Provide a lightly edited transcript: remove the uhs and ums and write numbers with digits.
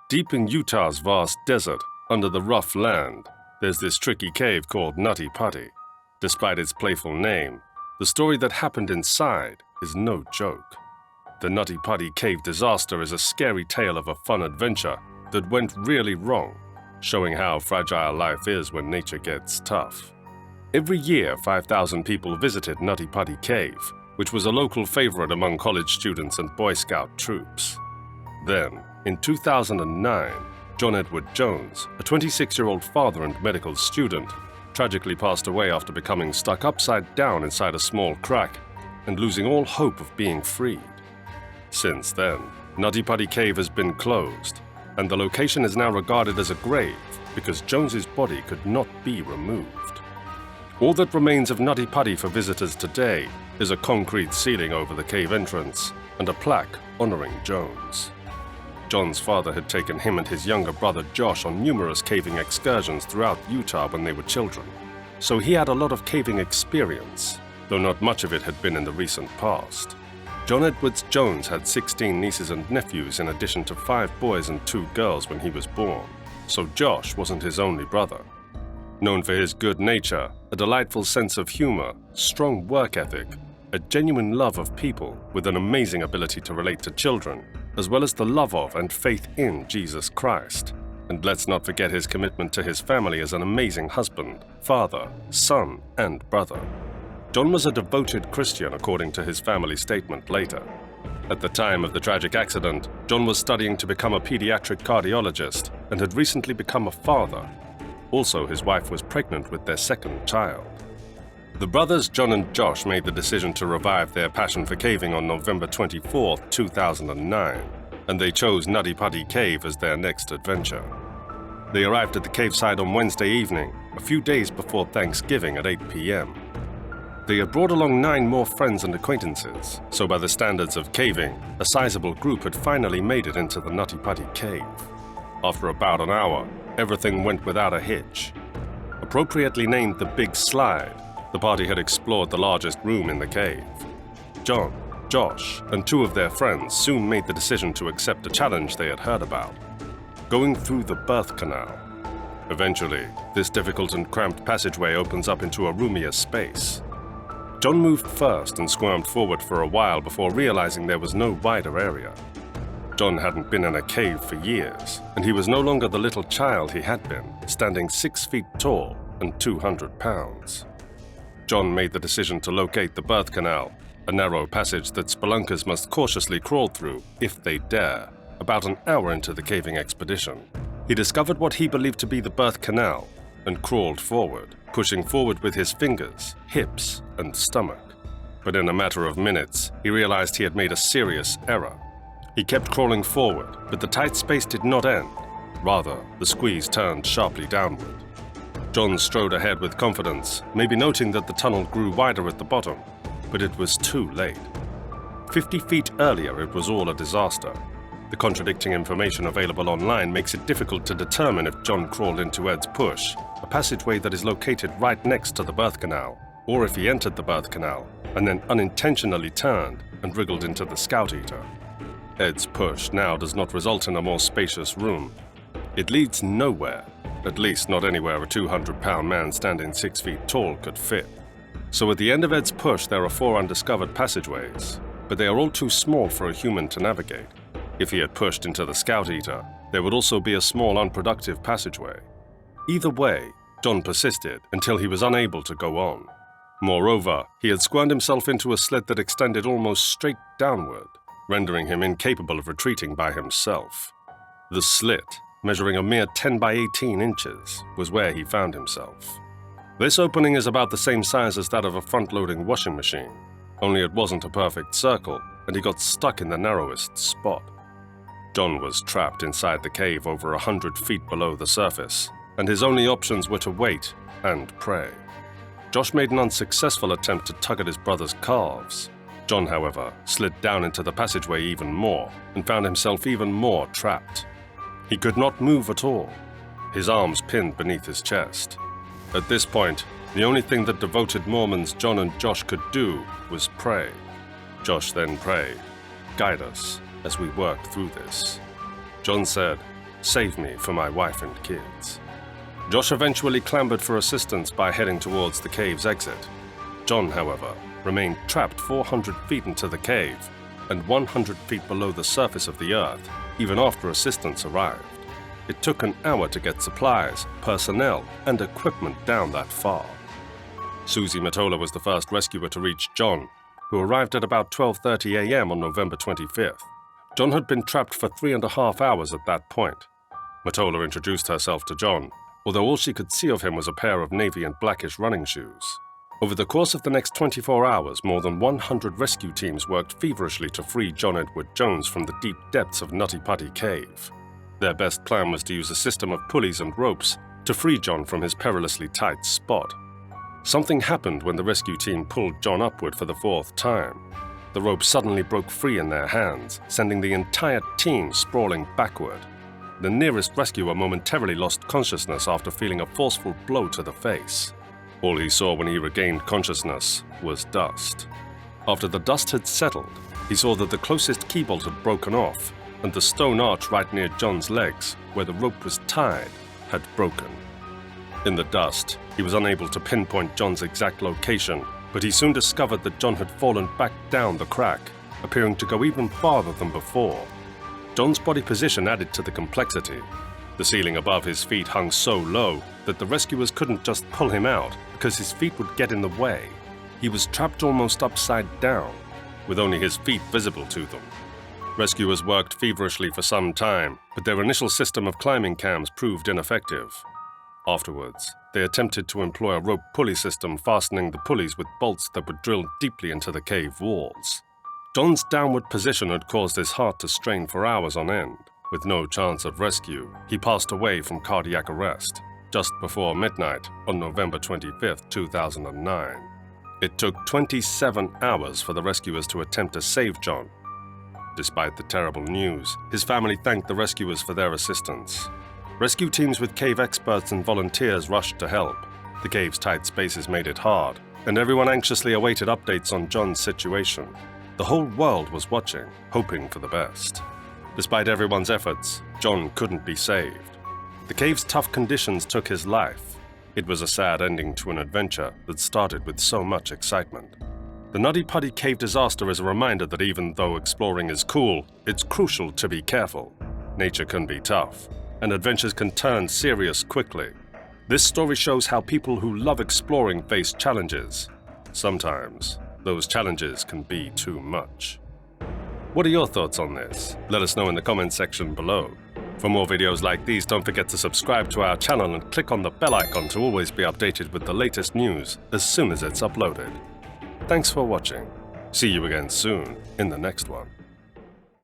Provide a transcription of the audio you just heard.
Deep in Utah's vast desert, under the rough land, there's this tricky cave called Nutty Putty. Despite its playful name, the story that happened inside is no joke. The Nutty Putty Cave disaster is a scary tale of a fun adventure that went really wrong, showing how fragile life is when nature gets tough. Every year, 5,000 people visited Nutty Putty Cave, which was a local favorite among college students and Boy Scout troops. Then, in 2009, John Edward Jones, a 26-year-old father and medical student, tragically passed away after becoming stuck upside down inside a small crack and losing all hope of being freed. Since then, Nutty Putty Cave has been closed, and the location is now regarded as a grave because Jones's body could not be removed. All that remains of Nutty Putty for visitors today is a concrete ceiling over the cave entrance and a plaque honoring Jones. John's father had taken him and his younger brother Josh on numerous caving excursions throughout Utah when they were children, so he had a lot of caving experience, though not much of it had been in the recent past. John Edwards Jones had 16 nieces and nephews in addition to 5 boys and 2 girls when he was born, so Josh wasn't his only brother. Known for his good nature, a delightful sense of humor, strong work ethic, a genuine love of people with an amazing ability to relate to children, as well as the love of and faith in Jesus Christ. And let's not forget his commitment to his family as an amazing husband, father, son, and brother. John was a devoted Christian according to his family statement later. At the time of the tragic accident, John was studying to become a pediatric cardiologist and had recently become a father. Also, his wife was pregnant with their second child. The brothers John and Josh made the decision to revive their passion for caving on November 24, 2009, and they chose Nutty Putty Cave as their next adventure. They arrived at the cave site on Wednesday evening, a few days before Thanksgiving at 8 p.m. They had brought along 9 more friends and acquaintances, so by the standards of caving, a sizable group had finally made it into the Nutty Putty Cave. After about an hour, everything went without a hitch. Appropriately named the Big Slide, the party had explored the largest room in the cave. John, Josh, and 2 of their friends soon made the decision to accept a challenge they had heard about: going through the birth canal. Eventually, this difficult and cramped passageway opens up into a roomier space. John moved first and squirmed forward for a while before realizing there was no wider area. John hadn't been in a cave for years, and he was no longer the little child he had been, standing 6 feet tall and 200 pounds. John made the decision to locate the birth canal, a narrow passage that spelunkers must cautiously crawl through, if they dare, about an hour into the caving expedition. He discovered what he believed to be the birth canal and crawled forward, pushing forward with his fingers, hips, and stomach. But in a matter of minutes, he realized he had made a serious error. He kept crawling forward, but the tight space did not end. Rather, the squeeze turned sharply downward. John strode ahead with confidence, maybe noting that the tunnel grew wider at the bottom, but it was too late. 50 feet earlier, it was all a disaster. The contradicting information available online makes it difficult to determine if John crawled into Ed's Push, a passageway that is located right next to the birth canal, or if he entered the birth canal and then unintentionally turned and wriggled into the Scout Eater. Ed's Push now does not result in a more spacious room. It leads nowhere, at least not anywhere a 200-pound man standing 6 feet tall could fit. So at the end of Ed's Push there are 4 undiscovered passageways, but they are all too small for a human to navigate. If he had pushed into the Scout Eater, there would also be a small unproductive passageway. Either way, John persisted until he was unable to go on. Moreover, he had squirmed himself into a slit that extended almost straight downward, rendering him incapable of retreating by himself. The slit, measuring a mere 10 by 18 inches, was where he found himself. This opening is about the same size as that of a front-loading washing machine, only it wasn't a perfect circle, and he got stuck in the narrowest spot. John was trapped inside the cave over 100 feet below the surface, and his only options were to wait and pray. Josh made an unsuccessful attempt to tug at his brother's calves. John, however, slid down into the passageway even more and found himself even more trapped. He could not move at all, his arms pinned beneath his chest. At this point, the only thing that devoted Mormons John and Josh could do was pray. Josh then prayed, "Guide us as we work through this." John said, Save me for my wife and kids." Josh eventually clambered for assistance by heading towards the cave's exit. John, however, remained trapped 400 feet into the cave and 100 feet below the surface of the earth, even after assistance arrived. It took an hour to get supplies, personnel, and equipment down that far. Susie Mottola was the first rescuer to reach John, who arrived at about 12:30 a.m. on November 25th. John had been trapped for 3.5 hours at that point. Mottola introduced herself to John, although all she could see of him was a pair of navy and blackish running shoes. Over the course of the next 24 hours, more than 100 rescue teams worked feverishly to free John Edward Jones from the deep depths of Nutty Putty Cave. Their best plan was to use a system of pulleys and ropes to free John from his perilously tight spot. Something happened when the rescue team pulled John upward for the 4th time. The rope suddenly broke free in their hands, sending the entire team sprawling backward. The nearest rescuer momentarily lost consciousness after feeling a forceful blow to the face. All he saw when he regained consciousness was dust. After the dust had settled, he saw that the closest key bolt had broken off, and the stone arch right near John's legs, where the rope was tied, had broken. In the dust, he was unable to pinpoint John's exact location, but he soon discovered that John had fallen back down the crack, appearing to go even farther than before. John's body position added to the complexity. The ceiling above his feet hung so low that the rescuers couldn't just pull him out because his feet would get in the way. He was trapped almost upside down, with only his feet visible to them. Rescuers worked feverishly for some time, but their initial system of climbing cams proved ineffective. Afterwards, they attempted to employ a rope pulley system fastening the pulleys with bolts that would drill deeply into the cave walls. John's downward position had caused his heart to strain for hours on end. With no chance of rescue, he passed away from cardiac arrest just before midnight on November 25, 2009. It took 27 hours for the rescuers to attempt to save John. Despite the terrible news, his family thanked the rescuers for their assistance. Rescue teams with cave experts and volunteers rushed to help. The cave's tight spaces made it hard, and everyone anxiously awaited updates on John's situation. The whole world was watching, hoping for the best. Despite everyone's efforts, John couldn't be saved. The cave's tough conditions took his life. It was a sad ending to an adventure that started with so much excitement. The Nutty Putty Cave disaster is a reminder that even though exploring is cool, it's crucial to be careful. Nature can be tough, and adventures can turn serious quickly. This story shows how people who love exploring face challenges. Sometimes, those challenges can be too much. What are your thoughts on this? Let us know in the comments section below. For more videos like these, don't forget to subscribe to our channel and click on the bell icon to always be updated with the latest news as soon as it's uploaded. Thanks for watching. See you again soon in the next one.